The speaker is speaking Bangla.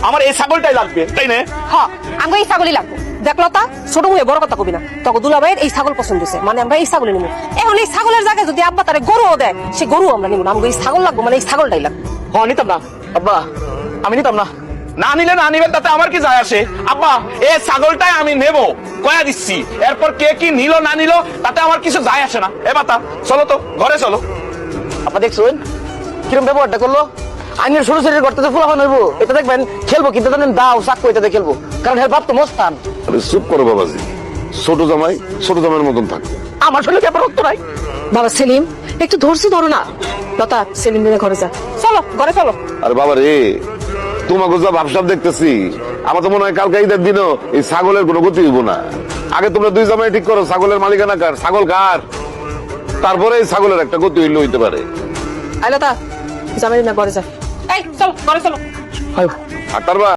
আমার এই ছাগলটাই লাগবে, তাই না? হ্যাঁ আমাকে এই ছাগলই লাগবে। দেখলো তা ছোট মুখে বড় কথা কবি না, তখন দুলাভাইয়ের এই ছাগল পছন্দ হয়েছে, মানে আমরা এই ছাগলই নিবো। এখন এই ছাগলের জায়গায় যদি আব্বা তারে গরুও দেয়, সে গরু আমরা নিবো না, আমাকে এই ছাগল লাগবো, মানে এই ছাগলটাই লাগবে। হ্যাঁ নিতাম না আব্বা, আমি নিতাম না। না নিলে না নিবেন, তাতে আমার কি যায় আসে আব্বা? এই ছাগলটাই আমি নেব, কয়া দিচ্ছি। এরপর কে কি নিল না নিল তাতে আমার কিছু যায় আসে না। এ বাতা চলো তো ঘরে চলো। আপা দেখছেন কিরম ব্যবহারটা করলো? আইনের ছোট ছোট করতে তো ফুলাফান হইব, এটা দেখবেন খেলবো কিন্তু জানেন দাও চাক্কু এটাতে খেলবো, কারণ হের বাপ তো মস্তান। আরে চুপ করো বাবাজি, ছোট জামাইয়ের মতন থাকে। আমার শরীরে ব্যাপার রক্ত নাই। বাবা সেলিম একটু ধৈর্য ধরো না। লতা সেলিম দিনে ঘরে যা, চলো ঘরে চলো। আরে বাবা রে, তোমাকে যা ভাবসাব দেখতেছি, আমার তো মনে হয় কালকে ঈদের দিনও এই ছাগলের কোনো গতি হইব না। আগে তোমরা দুই জামাই ঠিক করো ছাগলের মালিকানা কার, ছাগল কার, তারপরে এই ছাগলের একটা গতি হইতে পারে। আই লতা জামাই না ঘরে যা। এই চলো ঘরে চলো। আর তারপর